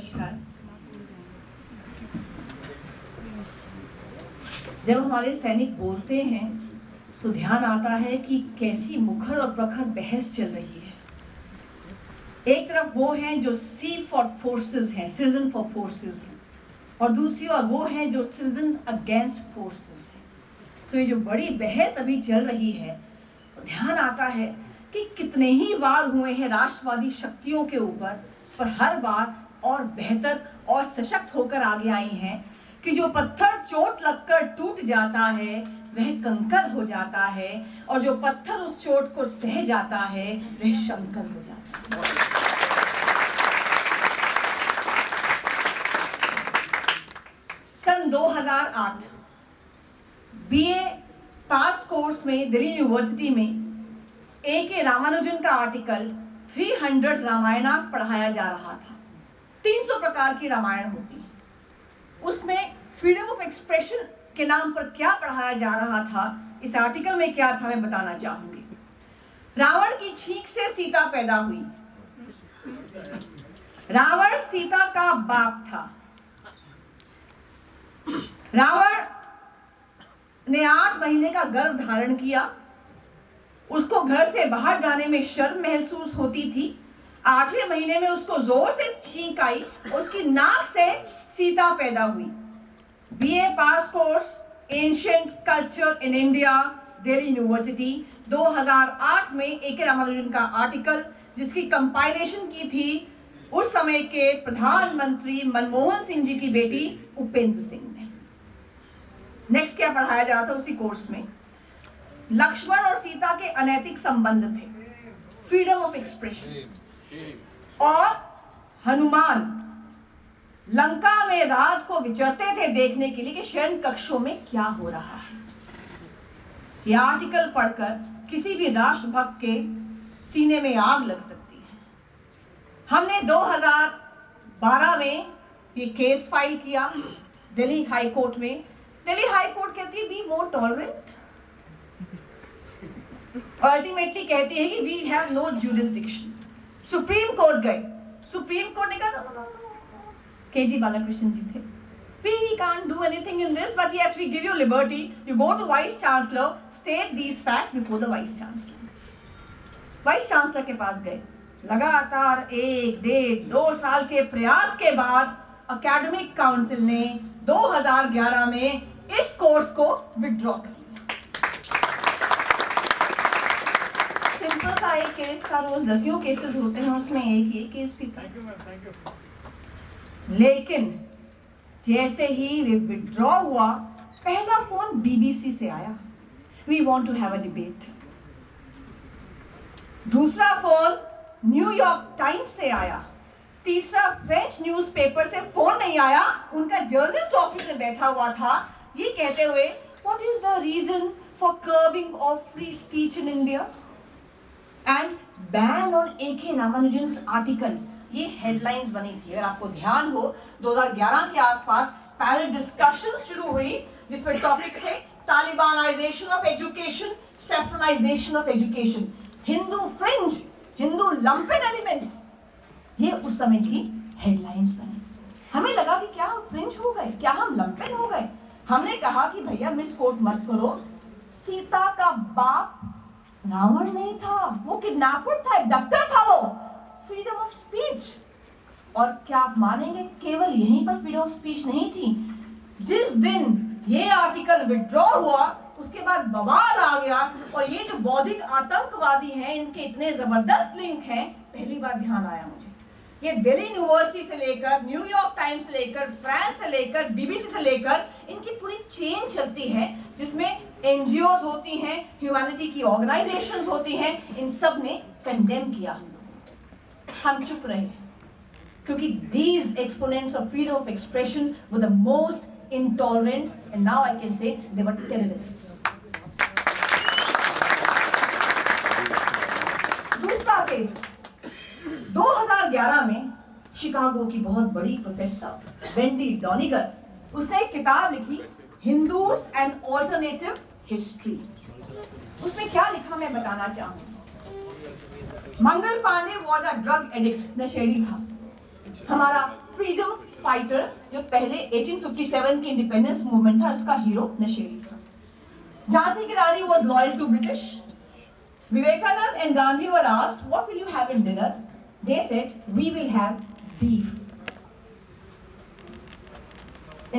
नमस्कार। जब हमारे सैनिक बोलते हैं तो ध्यान आता है कि कैसी मुखर और प्रखर बहस चल रही है। एक तरफ वो हैं जो सी फॉर फोर्सेस हैं, सिटीजन फॉर फोर्सेस हैं, और दूसरी ओर वो हैं जो सिटीजन अगेंस्ट फोर्सेस हैं। तो ये जो बड़ी बहस अभी चल रही है, तो ध्यान आता है कि कितने ही वार हुए हैं राष्ट्रवादी शक्तियों के ऊपर, पर हर बार और बेहतर और सशक्त होकर आगे आई हैं कि जो पत्थर चोट लगकर टूट जाता है वह कंकर हो जाता है, और जो पत्थर उस चोट को सह जाता है वह शंकर हो जाता है। सन 2008 बीए पास कोर्स में दिल्ली यूनिवर्सिटी में A.K. रामानुजन का आर्टिकल 300 रामायणास पढ़ाया जा रहा था। 300 प्रकार की रामायण होती है। उसमें फ्रीडम ऑफ एक्सप्रेशन के नाम पर क्या पढ़ाया जा रहा था, इस आर्टिकल में क्या था, मैं बताना चाहूंगी। रावण की छींक से सीता पैदा हुई। रावण सीता का बाप था। रावण ने 8 महीने का गर्भ धारण किया। उसको घर से बाहर जाने में शर्म महसूस होती थी। 8वें महीने में उसको जोर से छींक आई, उसकी नाक से सीता पैदा हुई। BA pass course ancient culture in India, Delhi university, 2008 में A.K. रामानुजन का आर्टिकल, जिसकी कंपाइलेशन की थी उस समय के प्रधानमंत्री मनमोहन सिंह जी की बेटी उपेंद्र सिंह ने। नेक्स्ट क्या पढ़ाया जा रहा था उसी कोर्स में? लक्ष्मण और सीता के अनैतिक संबंध थे, फ्रीडम ऑफ एक्सप्रेशन। और हनुमान लंका में रात को विचरते थे देखने के लिए कि शयन कक्षों में क्या हो रहा है। यह आर्टिकल पढ़कर किसी भी राष्ट्रभक्त के सीने में आग लग सकती है। हमने 2012 में ये केस फाइल किया दिल्ली हाई कोर्ट में। दिल्ली हाई कोर्ट कहती है बी मोर टॉलरेंट, अल्टीमेटली कहती है कि we have no jurisdiction. Supreme court गए, सुप्रीम कोर्ट ने कहा केजी बालाकृष्णन जी थे, we can't do anything in this, but yes, we give you liberty. You go to Vice Chancellor, state these facts before the Vice Chancellor. Vice Chancellor के पास गए। लगातार 1, 1.5, 2 साल के प्रयास के बाद एकेडमिक काउंसिल ने 2011 में इस कोर्स को विड्रॉ कर लिया। सिंपल सा एक केस था, रोज दसियों केसेस होते हैं, उसमें एक ये केस भी था। लेकिन जैसे ही वे विड्रॉ हुआ, पहला फोन बीबीसी से आया, we want to have a debate. दूसरा फोन न्यूयॉर्क टाइम्स से आया। तीसरा फ्रेंच न्यूज़पेपर से फोन नहीं आया, उनका जर्नलिस्ट ऑफिस में बैठा हुआ था, ये कहते हुए what is the reason for curbing of free speech in India and ban on A.K. Ramanujan's article. ये हेडलाइंस बनी थी। अगर आपको ध्यान हो, 2011 के आसपास पैनल डिस्कशन शुरू हुई जिसमें टॉपिक्स थे Talibanisation of education, secularisation of education, Hindu fringe, Hindu lumpen elements. ये उस समय की हेडलाइंस बनी। हमें लगा कि क्या हम फ्रिंज हो गए, क्या हम लंपेन हो गए। हमने कहा कि भैया मिसकोट मत करो, सीता का बाप रावण नहीं था, वो किडनैपर था, डॉक्टर था वो। Freedom of speech. और क्या आप मानेंगे, केवल यहीं पर फ्रीडम ऑफ स्पीच नहीं थी। जिस दिन ये आर्टिकल विड्रॉ हुआ उसके बाद बवाल आ गया, और ये जो बौद्धिक आतंकवादी हैं इनके इतने जबरदस्त लिंक हैं, पहली बार ध्यान आया मुझे। ये दिल्ली यूनिवर्सिटी से लेकर, न्यूयॉर्क टाइम्स से लेकर, फ्रांस से लेकर, बीबीसी से लेकर, इनकी पूरी चेन चलती है जिसमें एनजीओज होती हैं, ह्यूमैनिटी की ऑर्गेनाइजेशंस होती हैं, इन सब ने कंडेम किया। हम चुप रहे क्योंकि these exponents of freedom of expression were the most intolerant, and now I can say they were terrorists. दूसरा केस 2011 में शिकागो की बहुत बड़ी प्रोफेसर वेंडी डॉनिगर, उसने एक किताब लिखी हिंदूज एंड ऑल्टरनेटिव हिस्ट्री। उसमें क्या लिखा मैं बताना चाहूंगी। Mangal Pandey was a drug addict, नशेड़ी था। हमारा फ्रीडम फाइटर जो पहले 1857 के इंडिपेंडेंस मूवमेंट था उसका हीरो नशेरी था। झांसी की रानी was loyal to British. Vivekanand and Gandhi were asked, "What will you have in dinner?" They said, "We will have beef."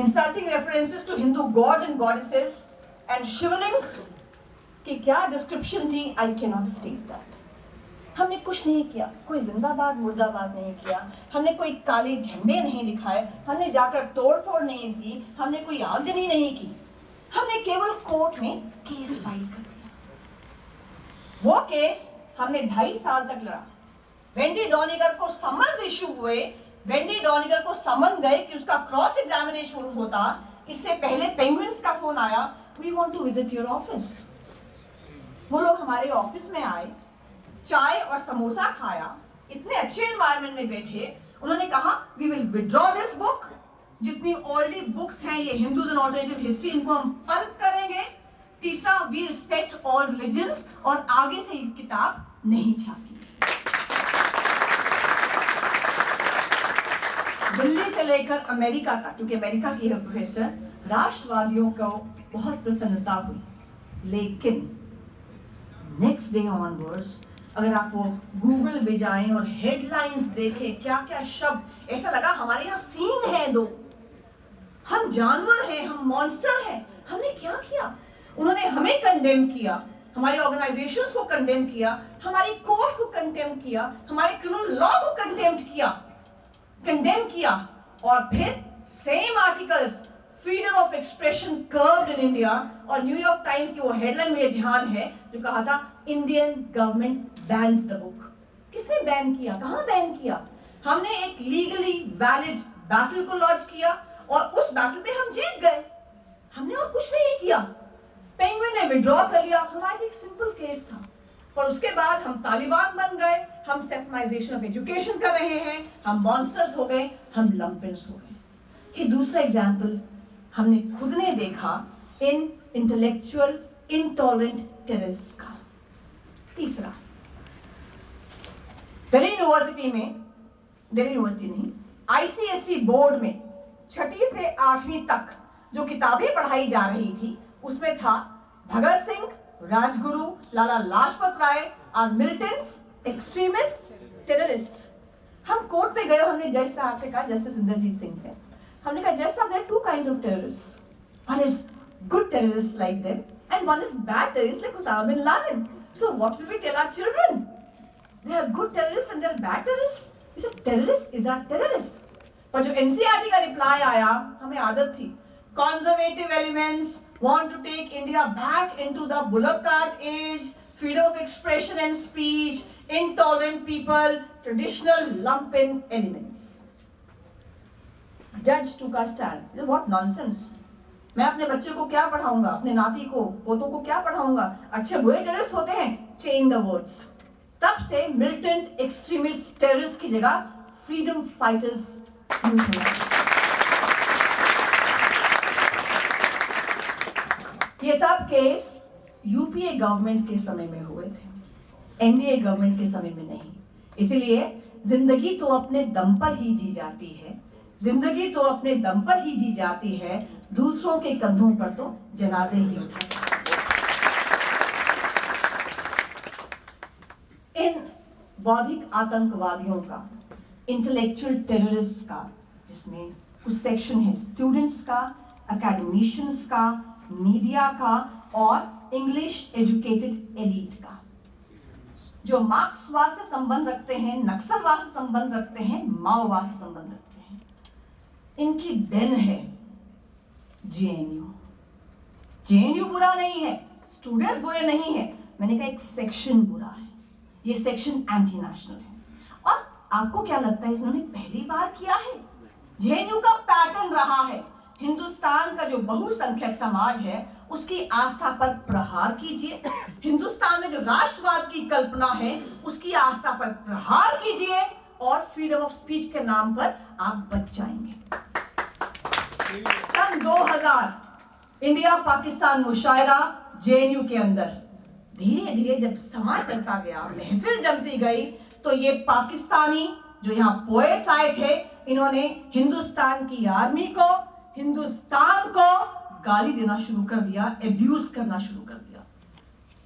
Insulting references to Hindu gods and goddesses and शिवलिंग की क्या description थी, I cannot state that. हमने कुछ नहीं किया, कोई जिंदाबाद मुर्दाबाद नहीं किया, हमने कोई काले झंडे नहीं दिखाए, हमने जाकर तोड़फोड़ नहीं की, हमने कोई आगजनी नहीं की, हमने केवल कोर्ट में केस फाइल कर दिया। वो केस हमने 2.5 साल तक लड़ा। वेंडी डॉनिगर को समन्स इशू हुए, वेंडी डॉनिगर को समन गए कि उसका क्रॉस एग्जामिनेशन होता। इससे पहले पेंगुइन्स का फोन आया, we want to visit your office. वो लोग हमारे ऑफिस में आए, चाय और समोसा खाया, इतने अच्छे एनवायरनमेंट में बैठे, उन्होंने कहा we will withdraw this book, जितनी ऑलरेडी बुक्स हैं ये हिंदूज एंड ऑल्टरनेटिव हिस्ट्री, इनको हम पल्प करेंगे। तीसरा, वी रिस्पेक्ट ऑल रिलीजन्स, और आगे से ये किताब नहीं छापी। दिल्ली से लेकर अमेरिका तक, क्योंकि अमेरिका की है प्रोफेसर, राष्ट्रवादियों को बहुत प्रसन्नता हुई, लेकिन नेक्स्ट डे ऑनवर्ड्स अगर आप वो गूगल पे जाएं और हेडलाइंस देखें, क्या क्या शब्द, ऐसा लगा हमारे यहाँ सींग है दो, हम जानवर हैं, हम मॉन्स्टर हैं। हमने क्या किया? उन्होंने हमें कंडेम किया, हमारी ऑर्गेनाइजेशंस को कंडेम किया, हमारी कोर्ट्स को कंडेम किया, हमारे क्रिमिनल लॉ को कंडेम किया, और फिर same articles, freedom of expression curved in India, और न्यूयॉर्क टाइम्स की वो हेडलाइन मुझे ध्यान है जो कहा था, Indian government bans the book. किसने बैन किया? कहां बैन किया? हमने एक लीगली वैलिड बैटल को लॉन्च किया और उस बैटल में हम जीत गए। हमने और कुछ नहीं किया। पेंगुइन ने विड्रॉ कर लिया, हमारे लिए एक सिंपल केस था। और उसके बाद हम तालिबान बन गए, हम सेफनाइजेशन ऑफ एजुकेशन कर रहे हैं, हम मॉन्स्टर्स हो गए, हम लंपिन्स हो गए। ये दूसरा एग्जाम्पल हमने खुद ने देखा इन इंटेलेक्चुअल इंटॉलरेंट टेररिस्ट का। तीसरा, दिल्ली यूनिवर्सिटी नहीं, आईसीएसई बोर्ड में 6ठी से 8वीं तक जो किताबें पढ़ाई जा रही थी उसमें था भगत सिंह, राजगुरु, लाला लाजपत राय और मिलिटेंट्स, एक्सट्रीमिस्ट, टेररिस्ट। हम कोर्ट पे गए, हमने जज साहब से कहा, जस्टिस इंद्रजीत सिंह थे, हमने कहा जज साहब, there are 2 kinds of terrorists. One is good terrorists like them and one is bad terrorists like Osama bin Laden. So what will we tell our children? There are good terrorists and there are bad terrorists. He said terrorist is a terrorist. पर जो NCERT का reply आया, हमें आदत थी, conservative elements want to take India back into the bullock cart age, freedom of expression and speech, intolerant people, traditional lumpen elements. Judge took a stand. What nonsense. मैं अपने बच्चे को क्या पढ़ाऊंगा, अपने नाती को, पोतों को क्या पढ़ाऊंगा? अच्छे बुरे टेररिस्ट होते हैं, चेंज द वर्ड्स। तब से मिलिटेंट, एक्सट्रीमिस्ट, टेररिस्ट की जगह फ्रीडम फाइटर्स यूज हुआ। ये सब केस यूपीए गवर्नमेंट के समय में हुए थे, एनडीए गवर्नमेंट के समय में नहीं। इसीलिए जिंदगी तो अपने दम पर ही जी जाती है, जिंदगी तो अपने दम पर ही जी जाती है, दूसरों के कंधों पर तो जनाजे ही उठाते। इन बौद्धिक आतंकवादियों का, इंटेलेक्चुअल टेररिस्ट का, जिसमें कुछ सेक्शन है स्टूडेंट्स का, एकेडमिशियंस का, मीडिया का और इंग्लिश एजुकेटेड एलीट का, जो मार्क्सवाद से संबंध रखते हैं, नक्सलवाद से संबंध रखते हैं, माओवाद से संबंध रखते हैं, इनकी डेन है जेएनयू। जेएनयू बुरा नहीं है, स्टूडेंट्स बुरे नहीं है, मैंने कहा एक सेक्शन बुरा है, ये सेक्शन एंटी नेशनल है। और आपको क्या लगता है इन्होंने पहली बार किया है? जेएनयू का पैटर्न रहा है, हिंदुस्तान का जो बहुसंख्यक समाज है उसकी आस्था पर प्रहार कीजिए, हिंदुस्तान में जो राष्ट्रवाद की कल्पना है उसकी आस्था पर प्रहार कीजिए, और फ्रीडम ऑफ स्पीच के नाम पर आप बच जाएंगे। सन 2000 इंडिया पाकिस्तान मुशायरा जेएनयू के अंदर, धीरे धीरे जब समा चलता गया, महफिल जमती गई, तो ये पाकिस्तानी जो यहाँ पोएट्स आए थे, इन्होंने हिंदुस्तान की आर्मी को, हिंदुस्तान को गाली देना शुरू कर दिया, एब्यूज करना शुरू कर दिया।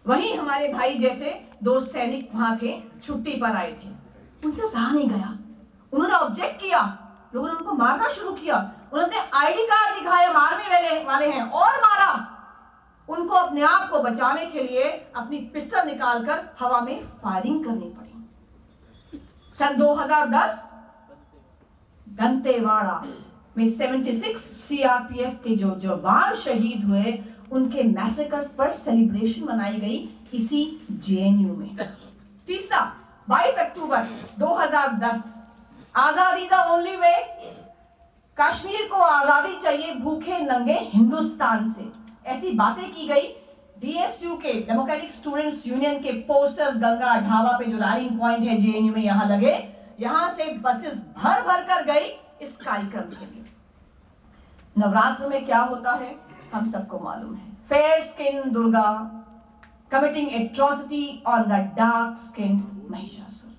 वहीं हमारे भाई जैसे दो सैनिक वहां थे, छुट्टी पर आए थे, उनसे सहा नहीं गया, उन्होंने ऑब्जेक्ट किया, लोगों ने उनको मारना शुरू किया, उन्होंने आईडी कार्ड दिखाया, आर्मी वाले हैं, और मारा। उनको अपने आप को बचाने के लिए अपनी पिस्टल निकालकर हवा में फायरिंग करनी पड़ी। सन 2010 दंतेवाड़ा में 76 सीआरपीएफ के जो जवान शहीद हुए, उनके मैसेकर पर सेलिब्रेशन मनाई गई इसी जेएनयू में। तीसरा, 22 अक्टूबर 2010, आजादी द ओनली वे, कश्मीर को आजादी चाहिए भूखे नंगे हिंदुस्तान से, ऐसी बातें की गई। डीएसयू के, डेमोक्रेटिक स्टूडेंट्स यूनियन के पोस्टर्स गंगा ढाबा पे जो रैलिंग पॉइंट है जेएनयू में यहां लगे, यहां से बसेस भर भर कर गई इस कार्यक्रम के लिए। नवरात्र में क्या होता है हम सबको मालूम है, fair skin Durga committing atrocity on the dark skin Mahishasura.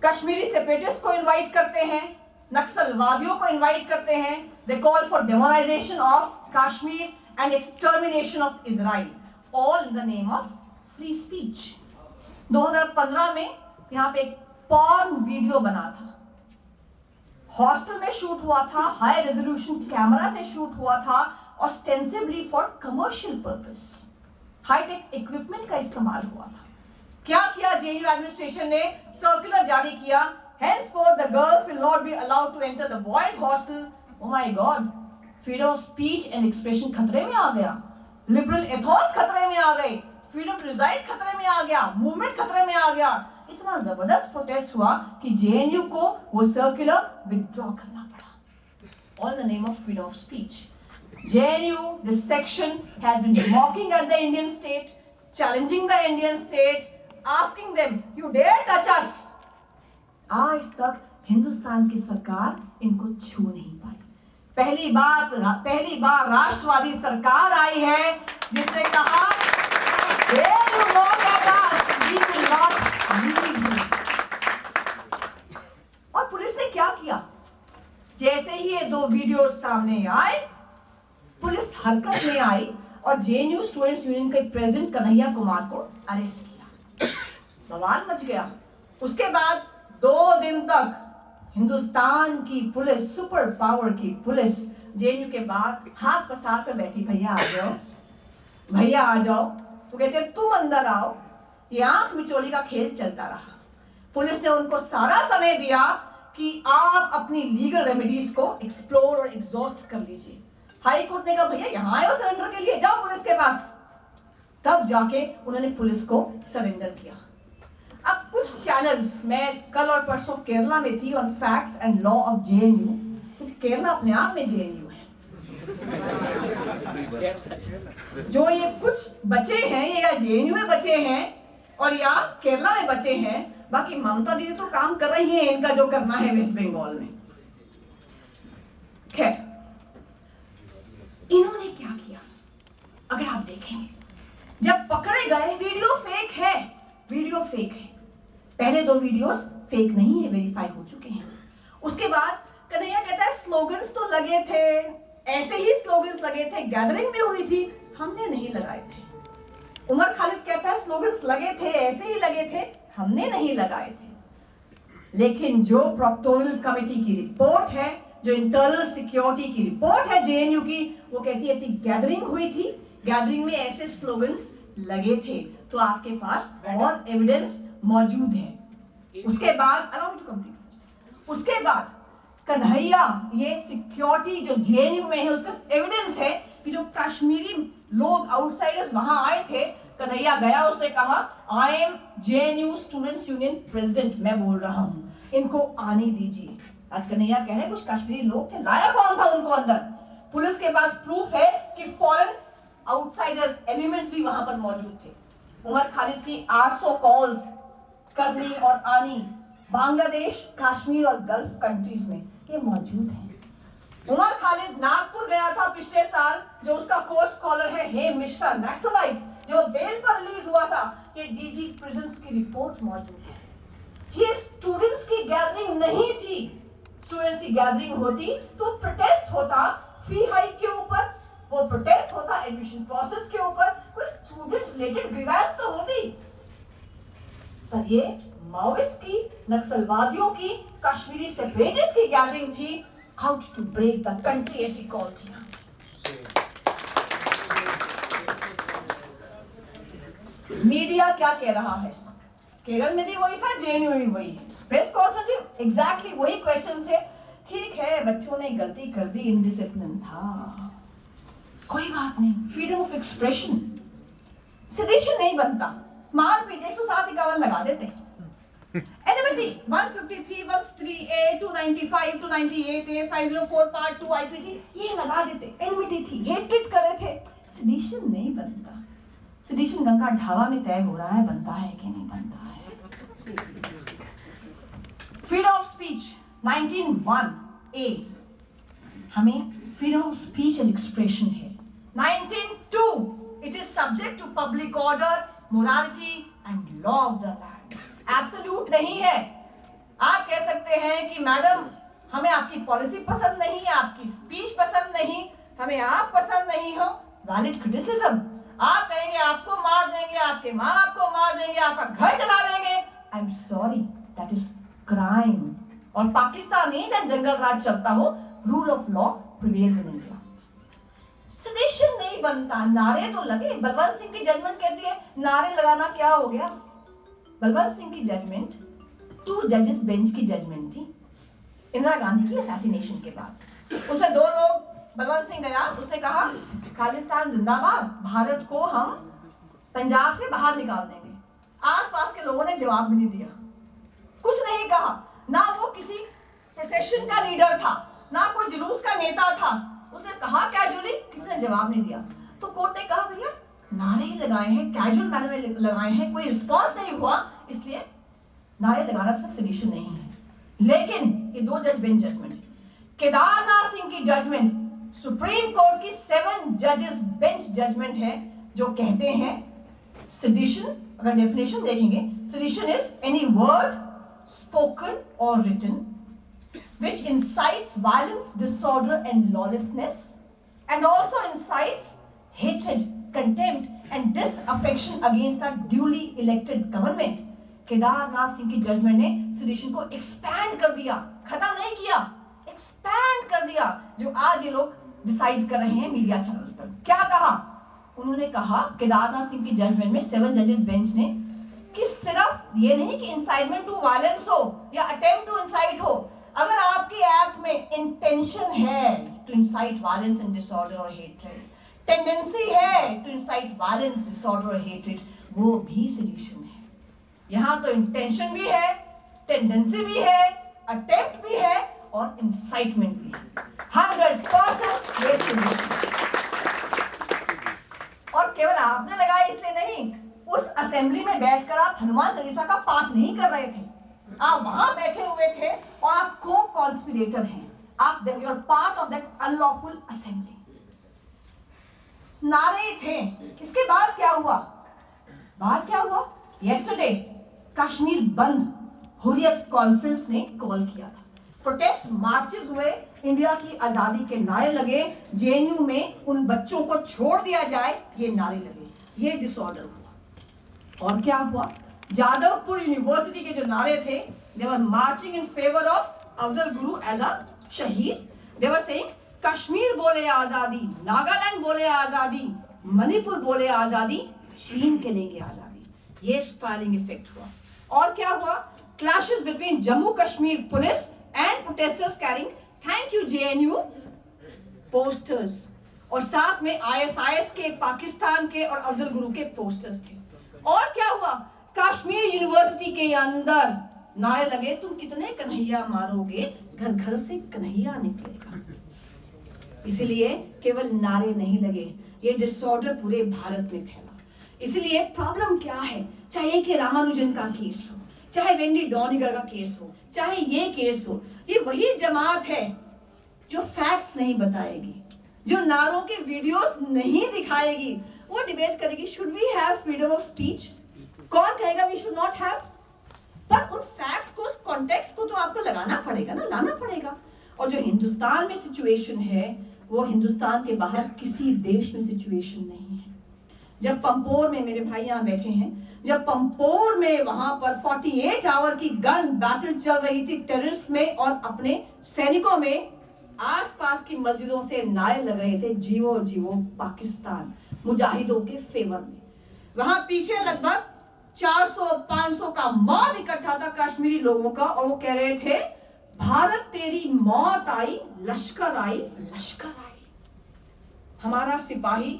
Kashmiri separatist को इनवाइट करते हैं, नक्सलवादियों को इनवाइट करते हैं, they call for demonisation of Kashmir and extermination of Israel, all in the name of free speech। 2015 में यहाँ पे एक पॉर्न वीडियो बना था, हॉस्टल में शूट हुआ था, हाई रेजोल्यूशन कैमरा से शूट हुआ था, ostensibly for commercial purpose, hitech equipment का इस्तेमाल हुआ था। क्या किया जेएनयू एडमिनिस्ट्रेशन ने? सर्कुलर जारी किया, henceforth the girls will not be allowed to enter the boys hostel। Oh my God, freedom of speech and expression खतरे में आ गया, लिबरल एथोस खतरे में आ गए, फ्रीडम टू रिजाइड खतरे में आ गया, मूवमेंट खतरे में आ गया। इतना जबरदस्त प्रोटेस्ट हुआ कि जेएनयू को वो सर्कुलर विथड्रॉ करना पड़ा, all the name of freedom of speech. JNU, this section has been mocking at the Indian state, challenging the Indian state, asking them you dare touch us. आज तक हिंदुस्तान की सरकार इनको छू नहीं पाई। पहली बार राष्ट्रवादी सरकार आई है जिसने कहा you not at us, we will not leave you। और पुलिस ने क्या किया? जैसे ही ये दो वीडियो सामने आए, पुलिस हरकत में आई और जेएनयू स्टूडेंट्स यूनियन के प्रेसिडेंट कन्हैया कुमार को अरेस्ट किया। बवाल मच गया। उसके बाद 2 दिन तक हिंदुस्तान की पुलिस, सुपर पावर की पुलिस जेएनयू के बाद हाथ पसार कर बैठी, भैया आ जाओ, भैया आ जाओ। तो कहते तुम अंदर आओ। ये आंख मिचोली का खेल चलता रहा। पुलिस ने उनको सारा समय दिया कि आप अपनी लीगल रेमेडीज को एक्सप्लोर और एग्जॉस्ट कर लीजिए। हाई कोर्ट ने कहा भैया यहाँ आए हो सरेंडर के लिए, जाओ पुलिस के पास। तब जाके उन्होंने पुलिस को सरेंडर किया। अब कुछ चैनल्स, मैं कल और परसों केरला में थी on facts and law of JNU, क्योंकि केरला अपने आप में जेएनयू है। जो ये कुछ बचे हैं, ये या जेएनयू में बचे हैं और या केरला में बचे हैं, बाकी ममता दीदी तो काम कर रही है इनका जो करना है वेस्ट बंगाल में। खैर, इन्होंने क्या किया अगर आप देखेंगे, जब पकड़े गए, वीडियो फेक है, वीडियो फेक है। पहले 2 वीडियोस फेक नहीं है, वेरीफाई हो चुके हैं। उसके बाद कन्हैया कहता है स्लोगन्स तो लगे थे, ऐसे ही स्लोगन्स लगे थे, गैदरिंग भी हुई थी, हमने नहीं लगाए थे। उमर खालिद कहता है स्लोगन्स लगे थे, ऐसे ही लगे थे, हमने नहीं लगाए थे। लेकिन जो प्रोक्टोरियल कमेटी की रिपोर्ट है, जो इंटरनल सिक्योरिटी की रिपोर्ट है जेएनयू की, वो कहती है ऐसी गैदरिंग हुई थी, गैदरिंग में ऐसे स्लोगन्स लगे थे, तो आपके पास और एविडेंस मौजूद है। उसके बाद अलाउ मी टू कंप्लीट। उसके बाद कन्हैया, ये सिक्योरिटी जो जेएनयू में है उसका एविडेंस है कि जो कश्मीरी लोग आउटसाइडर्स वहां आए थे, कन्हैया गया, उसने कहा I am JNU students union president, मैं बोल रहा हूं, इनको आने दीजिए। आज कन्हैया कह रहे कुछ कश्मीरी लोग थे, लाया कौन था उनको अंदर? पुलिस के पास प्रूफ है कि फॉरेन आउटसाइडर्स एलिमेंट्स भी वहां पर मौजूद थे। उमर खालिद की 800 कॉल्स करनी और आनी बांग्लादेश, कश्मीर और गल्फ कंट्रीज में, ये मौजूद है। उमर खालिद नागपुर गया था पिछले साल, जो उसका कोर्स स्कॉलर है हेम मिश्रा, नक्सलाइट, जो बेल पर रिलीज हुआ था, ये डीजी प्रिजन्स की रिपोर्ट मौजूद है। ये स्टूडेंट्स की गैदरिंग नहीं थी। स्टूडेंट्स की गैदरिंग होती तो प्रोटेस्ट होता फी हाइक के ऊपर, वो प्रोटेस्ट होता एडमिशन प्रोसेस के ऊपर, कोई स्टूडेंट रिलेटेड ग्रीवेंस तो होती। पर ये माओइस्ट की, नक्सलवादियों की, कश्मीरी सेपरेटिस्ट की गैदरिंग थी, out to break the country, ऐसी कॉल थी। मीडिया क्या कह रहा है? केरल में भी वही था, जेएनयू में भी वही है। प्रेस कॉन्फ्रेंस एग्जैक्टली वही क्वेश्चन थे। ठीक है, बच्चों ने गलती कर दी, इनडिसिप्लिन था, कोई बात नहीं, फ्रीडम ऑफ एक्सप्रेशन। सेडिशन नहीं बनता, मारपीट 107-51 लगा देते। एनिमिटी 153, 153A, 295, 298A, 504 पार्ट 2 आईपीसी ये लगा देते। एनिमिटी थी, हेट्रेड कर रहे थे। सेडिशन नहीं बनता। सेडिशन गंगा ढाबा में तय हो रहा है, बनता है कि नहीं बनता है। फ्रीडम ऑफ स्पीच 19(1)A हमें freedom of speech and expression है। 19(2) it is subject to public order, morality and law of the land. Absolute नहीं है। आप कह सकते हैं कि मैडम हमें आपकी पॉलिसी पसंद नहीं है, आपकी स्पीच पसंद नहीं, हमें आप पसंद नहीं हो, वैलिड क्रिटिसिज्म। आप कहेंगे आपको मार देंगे, आपके माँ बाप को मार देंगे, आपका घर जला देंगे, I am sorry, that is crime. और पाकिस्तान में जब जंगल राज चलता हो, rule of law prevails in India. Sedition नहीं बनता। नारे तो लगे। बलवंत सिंह की जजमेंट कहती है नारे लगाना क्या हो गया। बलवंत सिंह की जजमेंट 2 जजेस बेंच की जजमेंट थी इंदिरा गांधी की असैसिनेशन के बाद। उसमें 2 लोग, बलवंत सिंह गया, उसने कहा खालिस्तान जिंदाबाद, भारत को हम पंजाब से बाहर निकाल देंगे। आसपास के लोगों ने जवाब भी नहीं दिया, कुछ नहीं कहा। ना वो किसी प्रोसेशन का लीडर था, ना कोई जुलूस का नेता था। उसने कहा कैजुअली, किसी ने जवाब नहीं दिया। तो कोर्ट ने कहा भैया नारे ही लगाए हैं, कैजुअल मैनर में लगाए हैं, कोई रिस्पॉन्स नहीं हुआ, इसलिए नारे लगाना सिर्फ सेडिशन नहीं है। लेकिन ये 2 जज बेंच जजमेंट, केदारनाथ सिंह की जजमेंट, सुप्रीम कोर्ट की 7 जजेस बेंच जजमेंट है, जो कहते हैं सेडिशन, अगर डेफिनेशन देखेंगे, sedition is any word spoken or written which incites violence, disorder and lawlessness, and also incites hatred, contempt and disaffection against a duly elected government. Kedarnath Singh की judgement ने सेडिशन को expand कर दिया, खत्म नहीं किया, एक्सपैंड कर दिया। जो आज ये लोग डिसाइड कर रहे हैं मीडिया चैनल्स पर। क्या कहा उन्होंने? कहा केदारनाथ सिंह की जजमेंट में 7 जजेस बेंच ने कि सिर्फ ये नहीं कि इंसाइटमेंट टू वायलेंस हो या अटेम्प्ट टू इंसाइट हो, अगर आपके एक्ट में इंटेंशन है to incite violence and disorder और हेट्रेड, टेंडेंसी है टू इंसाइट वायलेंस, डिसऑर्डर और हेट्रेड, वो भी सेडिशन है। यहां तो इंटेंशन भी है, टेंडेंसी भी है, अटेम्प्ट भी है और इंसाइटमेंट भी है। 100% ये सेडिशन। और केवल आपने लगाया इसलिए नहीं, उस असेंबली में बैठकर आप हनुमान चालीसा का पाठ नहीं कर रहे थे, आप वहां बैठे हुए थे और आप को कॉन्स्पिरेटर हैं, आप you are part of that unlawful assembly. नारे थे। इसके बाद क्या हुआ? बाद क्या हुआ? यस्टरडे कश्मीर बंद हुर्रियत कॉन्फ्रेंस ने कॉल किया था, प्रोटेस्ट मार्चेस हुए, इंडिया की आजादी के नारे लगे, जेएनयू में उन बच्चों को छोड़ दिया जाए, ये नारे लगे, ये डिसऑर्डर हुआ। और क्या हुआ? जादवपुर यूनिवर्सिटी के जो नारे थे, they were marching in favor of Afzal Guru as a शहीद। they were saying कश्मीर बोले आजादी, नागालैंड बोले आजादी, मणिपुर बोले आजादी, चीन के लेंगे आजादी। ये स्पायलिंग इफेक्ट हुआ। और क्या हुआ? Clashes between Jammu Kashmir police and protesters carrying thank you JNU posters, और साथ में आईएसआईएस के, पाकिस्तान के और अफजल गुरु के पोस्टर्स थे। और क्या हुआ? कश्मीर यूनिवर्सिटी के अंदर नारे लगे, तुम कितने कन्हैया मारोगे, घर घर से कन्हैया निकलेगा। इसलिए केवल नारे नहीं लगे, ये डिसऑर्डर पूरे भारत में फैला। इसलिए प्रॉब्लम क्या है? चाहे कि रामानुजन का केस हो, चाहे वेंडी डॉनिगर का केस हो, चाहे ये केस हो, ये वही जमात है जो फैक्ट्स नहीं बताएगी, जो नारों के वीडियोस नहीं दिखाएगी। वो डिबेट करेगी, should we have freedom of speech? कौन कहेगा वी शुड नॉट हैव? पर उन फैक्ट्स को, उस कॉन्टेक्स्ट को तो आपको लगाना पड़ेगा ना, लाना पड़ेगा। और जो हिंदुस्तान में सिचुएशन है वो हिंदुस्तान के बाहर किसी देश में सिचुएशन नहीं है। जब पंपोर में, मेरे भाई यहाँ बैठे हैं, जब पंपोर में वहां पर 48 आवर की गन बैटल चल रही थी टेररिस्ट में और अपने सैनिकों में, आसपास की मस्जिदों से नारे लग रहे थे जीवो जीवो पाकिस्तान, मुजाहिदों के फेवर में। वहां पीछे लगभग 400-500 का मॉब इकट्ठा था कश्मीरी लोगों का, और वो कह रहे थे भारत तेरी मौत आई, लश्कर आई, लश्कर आई। हमारा सिपाही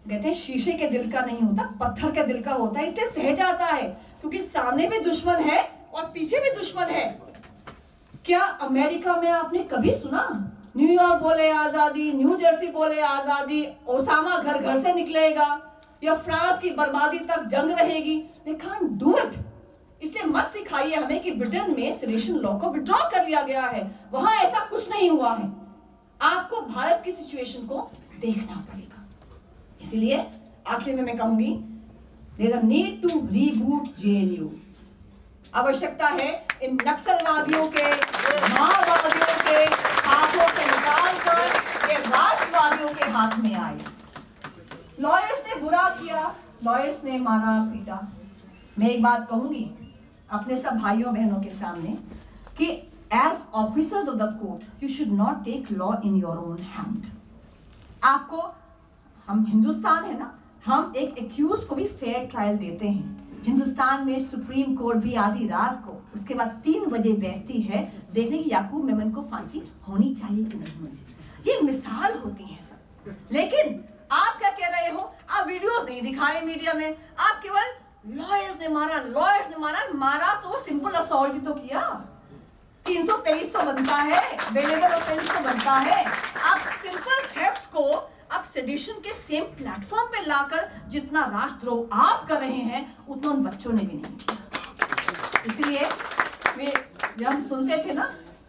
कहते हैं शीशे के दिल का नहीं होता, पत्थर के दिल का होता है, इसलिए सह जाता है क्योंकि सामने भी दुश्मन है और पीछे भी दुश्मन है। क्या अमेरिका में आपने कभी सुना न्यूयॉर्क बोले आजादी, न्यू जर्सी बोले आजादी, ओसामा घर घर से निकलेगा, या फ्रांस की बर्बादी तक जंग रहेगी? They can't do it। इसलिए मत सिखाइए हमें कि ब्रिटेन में सेडिशन लॉ को विड्रॉ कर लिया गया है, वहां ऐसा कुछ नहीं हुआ है। आपको भारत की सिचुएशन को देखना पड़ेगा। इसलिए आखिर में मैं कहूंगी, there is a need to reboot JNU। आवश्यकता है इन नक्सलवादियों के, माओवादियों के हाथों से निकाल कर ये राष्ट्रवादियों के हाथ में आए। लॉयर्स ने बुरा किया, लॉयर्स ने मारा पीटा। मैं एक बात कहूंगी अपने सब भाइयों बहनों के सामने कि as officers of the court you should not take law in your own hand. आपको, हम हिंदुस्तान है ना, हम एक एक्यूज को भी फेयर ट्रायल देते हैं। हिंदुस्तान में सुप्रीम कोर्ट भी आधी रात को, उसके बाद 3 बजे बैठती है देखने की याकूब मेमन को फांसी होनी चाहिए कि नहीं होनी चाहिए। ये मिसाल होती है सब। लेकिन आप क्या कह रहे हो, आप वीडियोस नहीं दिखा रहे मीडिया में, आप केवल लॉयर्स ने मारा, लॉयर्स ने मारा। मारा तो सिंपल असॉल्ट ही तो किया, 323 तो बनता है, वेलेबल ऑफेंस तो बनता है। आप सिंपल थेफ्ट को आप सेडिशन के सेम प्लेटफॉर्म पे लाकर जितना राष्ट्रद्रोह आप कर रहे हैं उतना उन बच्चों ने भी नहीं किया। इसलिए वे, जब हम सुनते थे ना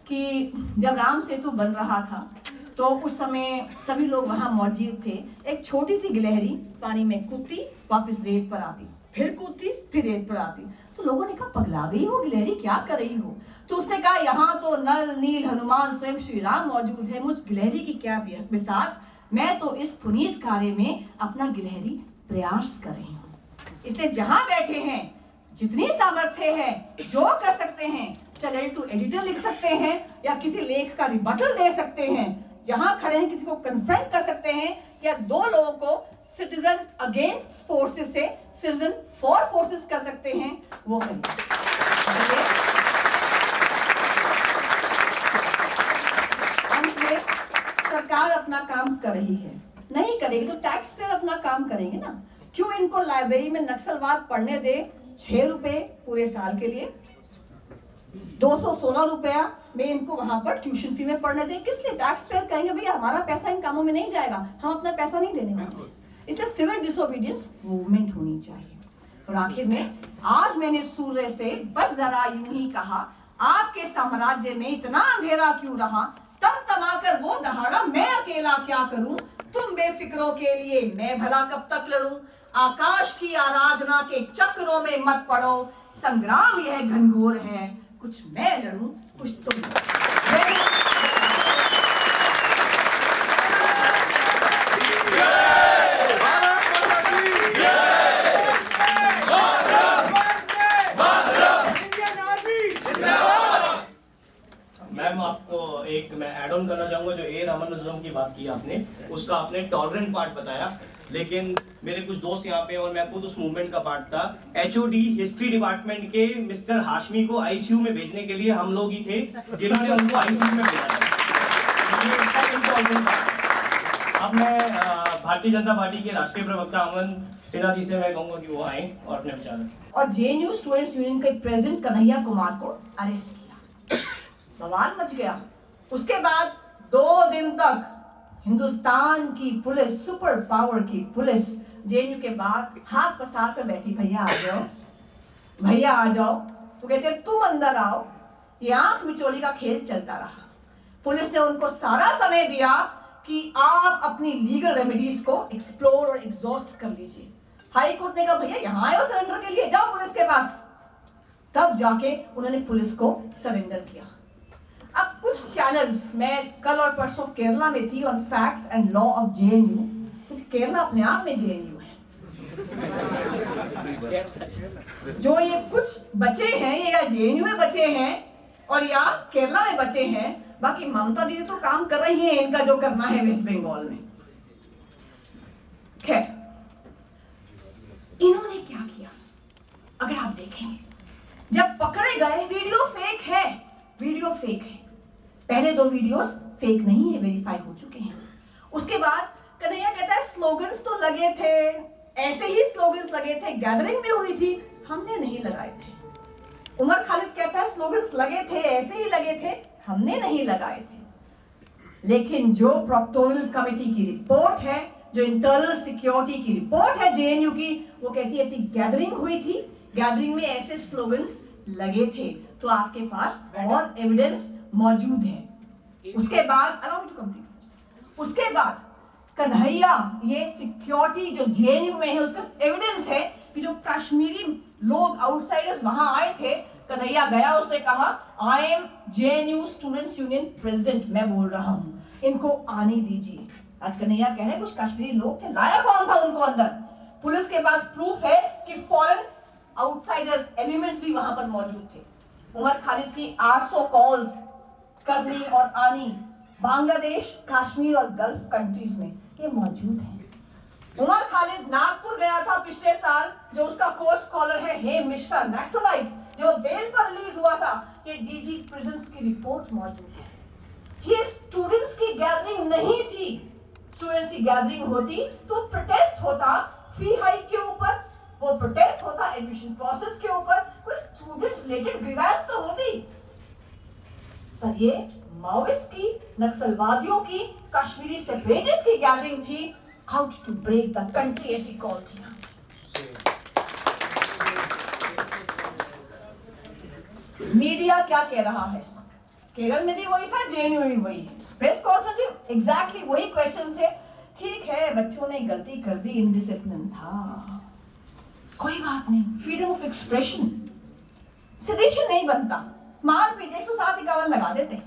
कि जब राम सेतु बन रहा था तो उस समय सभी लोग वहां मौजूद थे। एक छोटी सी गिलहरी पानी में कूदती, वापस रेत पर आती, फिर कूदती, फिर रेत पर आती। तो लोगों ने कहा पगला गई हो गिलहरी, क्या कर रही हो? तो उसने कहा यहाँ तो नल नील हनुमान स्वयं श्री राम मौजूद है, मुझ गिलहरी की क्या बिसात, मैं तो इस पुनीत कार्य में अपना गिलहरी प्रयास कर रही हूँ। इसलिए जहां बैठे हैं, जितनी सामर्थ्य है, जो कर सकते हैं, चैनल टू एडिटर लिख सकते हैं या किसी लेख का रिबटल दे सकते हैं, जहां खड़े हैं किसी को कन्फ्रंट कर सकते हैं, या 2 लोगों को सिटीजन अगेंस्ट फोर्सेस से सिटीजन फॉर फोर्सेस कर सकते हैं, वो करिए। अंत में सरकार अपना काम कर रही है, नहीं करेगी तो टैक्स पेयर अपना काम करेंगे ना। क्यों इनको लाइब्रेरी में नक्सलवाद पढ़ने दे 6 रुपए पूरे साल के लिए, 216 रुपया में इनको वहां पर ट्यूशन फी में पढ़ने दें? किस लिए? टैक्स पेयर कहेंगे भैया हमारा पैसा इन कामों में नहीं जाएगा, हम अपना पैसा नहीं देने वाले। इसलिए सिविल डिसोबीडियंस मूवमेंट होनी चाहिए। और आखिर में आज मैंने सूर्य से बस जरा यूं ही कहा, आपके साम्राज्य में इतना अंधेरा क्यों रहा, तब तमाकर वो दहाड़ा मैं अकेला क्या करूं, तुम बेफिक्रों के लिए मैं भला कब तक लड़ूं, आकाश की आराधना के चक्रों में मत पड़ो, संग्राम यह घनघोर है, कुछ मैं लड़ूं कुछ तुम। मैम आपको एक मैं ऐड ऑन करना चाहूंगा, जो ए रामानुजम की बात की आपने, उसका आपने टॉलरेंट पार्ट बताया, लेकिन मेरे कुछ दोस्त यहाँ पे और मैं खुद उस मूवमेंट का पार्ट था। HOD हिस्ट्री डिपार्टमेंट के मिस्टर हाशमी को ICU में भेजने के लिए हम लोग ही थे जिन्होंने उनको ICU में भेजा था। अब मैं भारतीय जनता पार्टी के राष्ट्रीय प्रवक्ता अमन सिन्हा जी से मैं कहूँगा कि वो आए और अपने विचार। और JNU स्टूडेंट्स यूनियन के प्रेसिडेंट कन्हैया कुमार को अरेस्ट किया, बवाल मच गया। उसके बाद 2 दिन तक हिंदुस्तान की पुलिस, सुपर पावर की पुलिस JNU के बाहर हाथ पसार कर बैठी, भैया आ जाओ, भैया आ जाओ। तो कहते तुम अंदर आओ। ये आंख मिचोली का खेल चलता रहा। पुलिस ने उनको सारा समय दिया कि आप अपनी लीगल रेमेडीज को एक्सप्लोर और एग्जॉस्ट कर लीजिए। हाई कोर्ट ने कहा भैया यहाँ आए हो सरेंडर के लिए, जाओ पुलिस के पास। तब जाके उन्होंने पुलिस को सरेंडर किया। अब कुछ चैनल्स, मैं कल और परसों केरला में थी on facts and law of JNU, क्योंकि केरला अपने आप में जेएनयू है। जो ये कुछ बचे हैं ये या जेएनयू में बचे हैं और या केरला में बचे हैं, बाकी ममता दीदी तो काम कर रही है इनका जो करना है वेस्ट बंगाल में। खैर, इन्होंने क्या किया अगर आप देखेंगे, जब पकड़े गए, वीडियो फेक है, वीडियो फेक है। पहले 2 वीडियोस फेक नहीं है, वेरीफाई हो चुके हैं। उसके बाद कन्हैया कहता है स्लोगन्स तो लगे थे, ऐसे ही स्लोगन्स लगे थे, गैदरिंग भी हुई थी, हमने नहीं लगाए थे। उमर खालिद कहता है स्लोगन्स लगे थे, ऐसे ही लगे थे, हमने नहीं लगाए थे। लेकिन जो प्रोक्टोरियल कमेटी की रिपोर्ट है, जो इंटरनल सिक्योरिटी की रिपोर्ट है जेएनयू की, वो कहती है ऐसी गैदरिंग हुई थी, गैदरिंग में ऐसे स्लोगन्स लगे थे, तो आपके पास और एविडेंस मौजूद है। उसके बाद अलाउ मी टू कंप्लीट। उसके बाद कन्हैया, ये सिक्योरिटी जो जेएनयू में है उसका एविडेंस है कि जो कश्मीरी लोग आउटसाइडर्स वहां आए थे, कन्हैया गया, उसने कहा I am JNU students union president, मैं बोल रहा हूँ, इनको आने दीजिए। आज कन्हैया कह रहे हैं कुछ कश्मीरी लोग थे, लाया कौन था उनको अंदर? पुलिस के पास प्रूफ है कि फॉरेन आउटसाइडर्स एलिमेंट्स भी वहां पर मौजूद थे। उमर खालिद की 800 कॉल्स करनी और आनी बांग्लादेश, कश्मीर और गल्फ कंट्रीज में ये मौजूद है। उमर खालिद नागपुर गया था पिछले साल, जो उसका कोर्स स्कॉलर है हेम मिश्रा, नक्सलाइट, जो बेल पर रिलीज हुआ था, ये डीजी प्रिजन्स की रिपोर्ट मौजूद है। ये स्टूडेंट्स की गैदरिंग नहीं थी। स्टूडेंट्स की गैदरिंग होती तो प्रोटेस्ट होता फी हाइक के ऊपर, वो प्रोटेस्ट होता एडमिशन प्रोसेस के ऊपर, कोई स्टूडेंट रिलेटेड ग्रीवेंस तो होती। पर ये माओइस्ट की, नक्सलवादियों की, कश्मीरी सेपरेटिस्ट की गैदरिंग थी, out to break the country, ऐसी कॉल थी। मीडिया क्या कह रहा है? केरल में भी वही था, जेएनयू में भी वही है। प्रेस कॉन्फ्रेंस एग्जैक्टली वही क्वेश्चन थे। ठीक है, बच्चों ने गलती कर दी, इनडिसिप्लिन था, कोई बात नहीं, फ्रीडम ऑफ एक्सप्रेशन, सेडिशन नहीं बनता, मारपीट 107-51 लगा देते।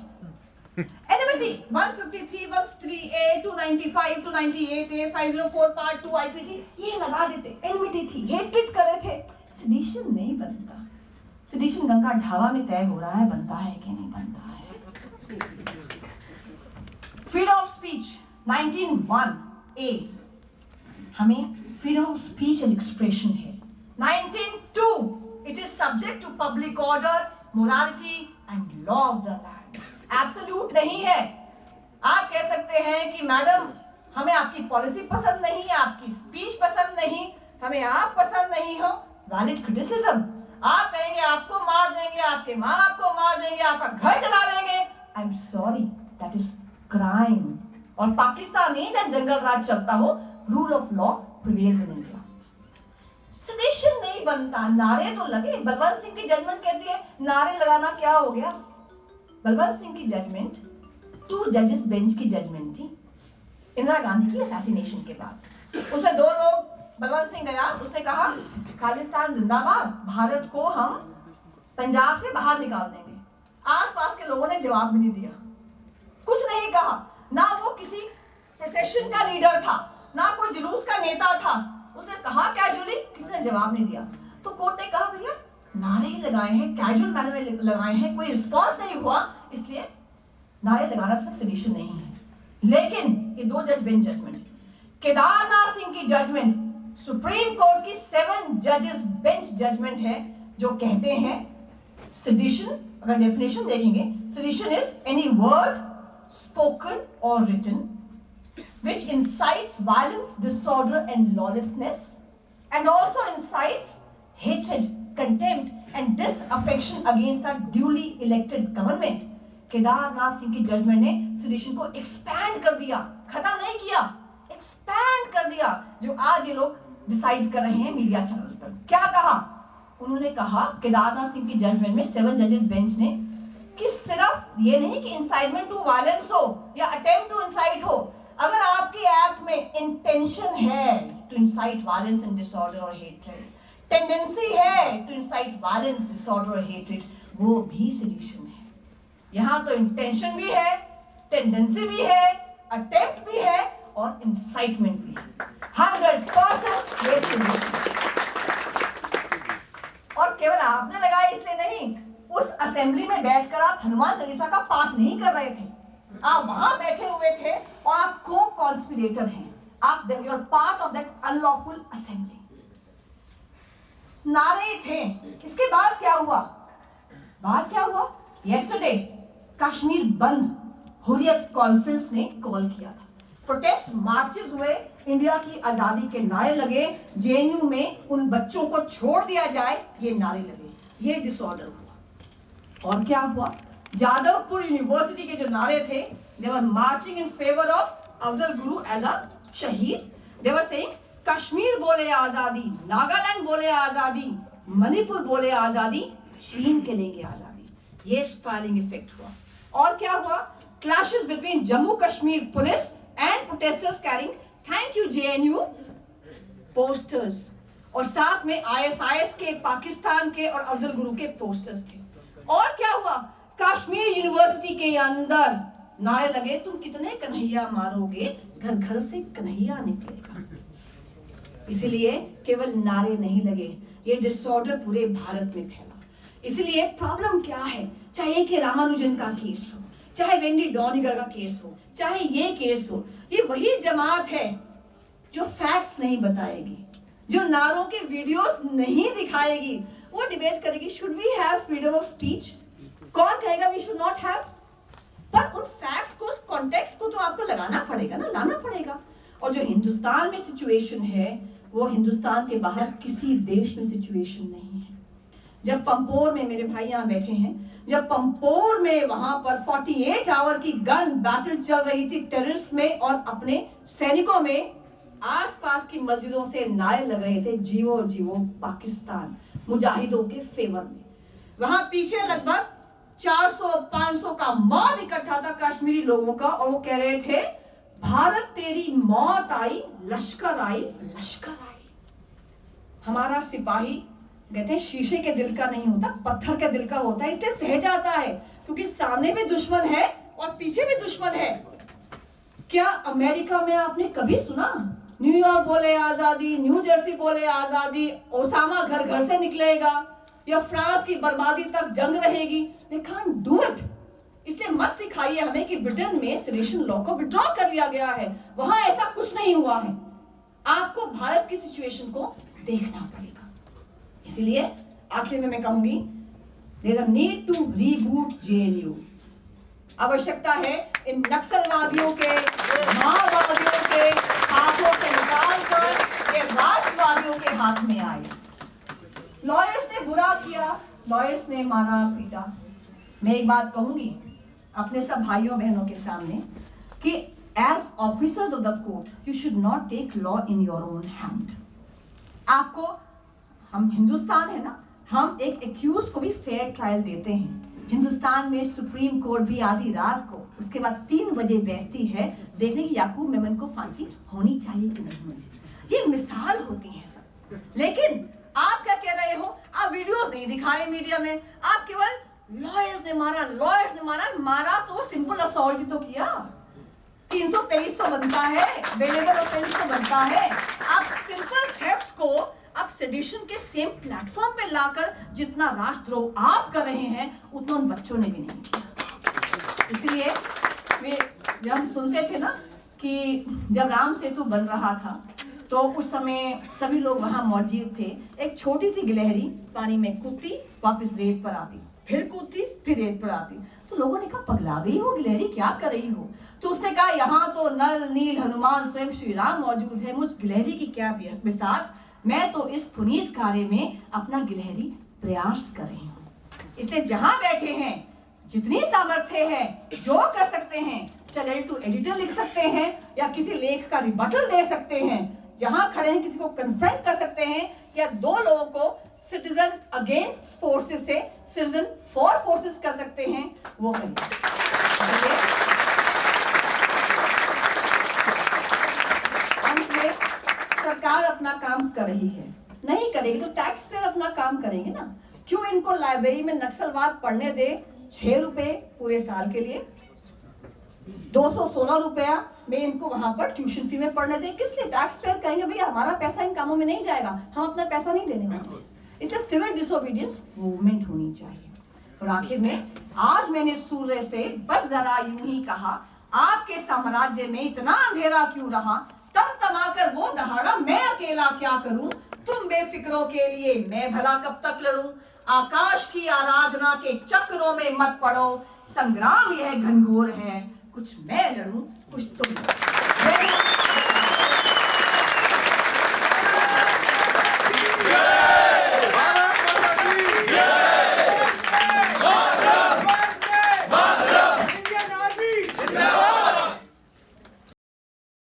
एनिमिटी 153, 153A, 295, 298A, 504 पार्ट 2 आईपीसी, ये लगा देते। एनिमिटी थी, हेट्रेड कर रहे थे, सेडिशन नहीं बनता। सेडिशन गंगा ढाबा में तय हो रहा है, बनता है कि नहीं बनता है। फ्रीडम ऑफ स्पीच 19(1)A, हमें freedom of speech and expression है। 19(2), it is subject to public order, morality and law of the land. Absolute नहीं है। आप कह सकते हैं कि मैडम हमें आपकी पॉलिसी पसंद नहीं है, आपकी स्पीच पसंद नहीं, हमें आप पसंद नहीं हो, वैलिड क्रिटिसिज्म। आप कहेंगे आपको मार देंगे, आपके माँ बाप को मार देंगे, आपका घर जला देंगे, I am sorry, that is crime. और पाकिस्तान में जब जंगल राज चलता हो, rule of law prevails in India. Sedition नहीं बनता। नारे तो लगे। बलवंत सिंह की जजमेंट कहती है नारे लगाना क्या हो गया। बलवंत सिंह की जजमेंट 2 जजेस बेंच की जजमेंट थी इंदिरा गांधी की असैसिनेशन के बाद। उसमें 2 लोग, बलवंत सिंह गया, उसने कहा खालिस्तान जिंदाबाद, भारत को हम पंजाब से बाहर निकाल देंगे। आसपास के लोगों ने जवाब भी नहीं दिया, कुछ नहीं कहा। ना वो किसी प्रोसेशन का लीडर था, ना कोई जुलूस का नेता था। उसने कहा कैजुअली, किसी ने जवाब नहीं दिया। तो कोर्ट ने कहा भैया नारे ही लगाए हैं, कैजुअल मैनर में लगाए हैं, कोई रिस्पॉन्स नहीं हुआ, इसलिए नारे लगाना सिर्फ सेडिशन नहीं है। लेकिन ये 2 जज बेंच जजमेंट, केदारनाथ सिंह की जजमेंट, सुप्रीम कोर्ट की 7 जजेस बेंच जजमेंट है, जो कहते हैं सेडिशन, अगर डेफिनेशन देखेंगे, sedition is any word spoken or written which incites violence, disorder and lawlessness, and also incites hatred, contempt and disaffection against a duly elected government. Kedarnath Singh की judgement ने सेडिशन को expand कर दिया, खत्म नहीं किया, एक्सपैंड कर दिया, जो आज ये लोग डिसाइड कर रहे हैं मीडिया चैनल्स पर। क्या कहा उन्होंने? कहा केदारनाथ सिंह की जजमेंट में 7 जजेस बेंच ने कि सिर्फ ये नहीं कि इंसाइटमेंट टू वायलेंस हो या अटेम्प्ट टू इंसाइट हो, अगर आपके एक्ट में इंटेंशन है to incite violence and disorder और हेट्रेड, टेंडेंसी है to incite violence, disorder, hatred, वो भी सेडिशन है। यहाँ तो इंटेंशन भी है, टेंडेंसी भी है, अटेम्प्ट भी है और इंसाइटमेंट भी है। 100% ये सेडिशन। और केवल आपने लगाया इसलिए नहीं, उस असेंबली में बैठकर आप हनुमान चालीसा का पाठ नहीं कर रहे थे, आप वहां बैठे हुए थे और आप को कॉन्स्पिरेटर हैं, आप you are part of that unlawful assembly. नारे थे। इसके बाद क्या हुआ? यस्टरडे कश्मीर बंद हुर्रियत कॉन्फ्रेंस ने कॉल किया था, प्रोटेस्ट मार्चेस हुए, इंडिया की आजादी के नारे लगे, जेएनयू में उन बच्चों को छोड़ दिया जाए ये नारे लगे, ये डिसऑर्डर हुआ। और क्या हुआ? जादवपुर यूनिवर्सिटी के जो नारे थे, they were marching in favour of Afzal Guru as अ शहीद। दे वर सेइंग कश्मीर बोले आजादी, नागालैंड बोले आजादी, मणिपुर बोले आजादी, चीन के लेंगे आजादी। ये स्पायलिंग इफेक्ट हुआ। और क्या हुआ? Clashes between Jammu Kashmir police and protesters carrying thank you JNU posters, और साथ में आईएसआईएस के, पाकिस्तान के और अफजल गुरु के पोस्टर्स थे। और क्या हुआ? कश्मीर यूनिवर्सिटी के अंदर नारे लगे, तुम कितने कन्हैया मारोगे, घर घर से कन्हैया निकलेगा। इसलिए केवल नारे नहीं लगे, ये डिसऑर्डर पूरे भारत में फैला। इसलिए प्रॉब्लम क्या है? चाहे के रामानुजन का केस हो, चाहे वेंडी डॉनिगर का केस हो, चाहे ये केस हो, ये वही जमात है जो फैक्ट्स नहीं बताएगी, जो नारों के वीडियोस नहीं दिखाएगी। वो डिबेट करेगी should we have freedom of speech, कौन कहेगा वी शुड नॉट हैव, पर उन फैक्ट्स को, उस कॉन्टेक्स्ट को तो आपको लगाना पड़ेगा ना, लाना पड़ेगा। और जो हिंदुस्तान में सिचुएशन है वो हिंदुस्तान के बाहर किसी देश में सिचुएशन नहीं है। जब पंपोर में, मेरे भाई यहाँ बैठे हैं, जब पंपोर में वहां पर 48 आवर की गन बैटल चल रही थी टेररिस्ट में और अपने सैनिकों में, आसपास की मस्जिदों से नारे लग रहे थे जीवो जीवो पाकिस्तान, मुजाहिदों के फेवर में। वहां पीछे लगभग 400-500 का मॉब इकट्ठा था कश्मीरी लोगों का, और वो कह रहे थे भारत तेरी मौत आई, लश्कर आई, लश्कर आई। हमारा सिपाही कहते हैं शीशे के दिल का नहीं होता, पत्थर के दिल का होता है, इसलिए सह जाता है क्योंकि सामने भी दुश्मन है और पीछे भी दुश्मन है। क्या अमेरिका में आपने कभी सुना न्यूयॉर्क बोले आजादी, न्यू जर्सी बोले आजादी, ओसामा घर घर से निकलेगा, या फ्रांस की बर्बादी तक जंग रहेगी? They can't do it। इसलिए मत सिखाइए हमें कि ब्रिटेन में सेडिशन लॉ को विड्रॉ कर लिया गया है, वहां ऐसा कुछ नहीं हुआ है। आपको भारत की सिचुएशन को देखना पड़ेगा। इसलिए आखिर में मैं कहूंगी there is a need to reboot JNU. आवश्यकता है इन नक्सलवादियों के, माओवादियों के हाथों से निकालकर ये राष्ट्रवादियों के हाथ में आए। लॉयर्स ने बुरा किया, लॉयर्स ने मारा पीटा। मैं एक बात कहूंगी अपने सब भाइयों बहनों के सामने कि as officers of the court you should not take law in your own hand. आपको, हम हिंदुस्तान है ना, हम एक एक्यूज को भी फेयर ट्रायल देते हैं। हिंदुस्तान में सुप्रीम कोर्ट भी आधी रात को, उसके बाद 3 बजे बैठती है देखने की याकूब मेमन को फांसी होनी चाहिए कि नहीं होनी चाहिए। ये मिसाल होती है सब। लेकिन आप क्या कह रहे हो? आप वीडियोस नहीं दिखा रहे मीडिया में, आप केवल लॉयर्स ने मारा, लॉयर्स ने मारा। मारा तो सिंपल असॉल्ट ही तो किया, 323 तो बनता है, वेलेबल ऑफेंस तो बनता है। आप सिंपल थेफ्ट को आप सेडिशन के सेम प्लेटफॉर्म पे लाकर जितना राष्ट्रद्रोह आप कर रहे हैं उतना उन बच्चों ने भी नहीं किया। इसलिए जब हम सुनते थे ना कि जब राम सेतु बन रहा था तो उस समय सभी लोग वहां मौजूद थे। एक छोटी सी गिलहरी पानी में कूदती, वापस रेत पर आती, फिर कूदती, फिर रेत पर आती। तो लोगों ने कहा पगला गई हो गिलहरी, क्या कर रही हो? तो उसने कहा यहाँ तो नल नील हनुमान स्वयं श्री राम मौजूद है, मुझ गिलहरी की क्या बिसात, मैं तो इस पुनीत कार्य में अपना गिलहरी प्रयास कर रही हूँ। इसलिए जहां बैठे हैं, जितनी सामर्थ्य है, जो कर सकते हैं, चैनल टू एडिटर लिख सकते हैं या किसी लेख का रिबटल दे सकते हैं, जहां खड़े हैं किसी को कन्फ्रंट कर सकते हैं, या 2 लोगों को सिटीजन अगेंस्ट फोर्सेस से सिटीजन फॉर फोर्सेस कर सकते हैं, वो करिए। अंत में सरकार अपना काम कर रही है, नहीं करेगी तो टैक्स पेयर अपना काम करेंगे ना। क्यों इनको लाइब्रेरी में नक्सलवाद पढ़ने दे 6 रुपए पूरे साल के लिए, 216 रुपया में इनको वहां पर ट्यूशन फी में पढ़ने दें? किस लिए? टैक्स पेयर कहेंगे भैया हमारा पैसा इन कामों में नहीं जाएगा, हम अपना पैसा नहीं देने वाले। इसलिए सिविल डिसोबीडियंस मूवमेंट होनी चाहिए। और आखिर में आज मैंने सूर्य से बस जरा यूं ही कहा, आपके साम्राज्य में इतना अंधेरा क्यों रहा, तब तमाकर वो दहाड़ा मैं अकेला क्या करूं, तुम बेफिक्रों के लिए मैं भला कब तक लड़ूं, आकाश की आराधना के चक्रों में मत पड़ो, संग्राम यह घनघोर है, कुछ मैं लड़ूं कुछ तुम।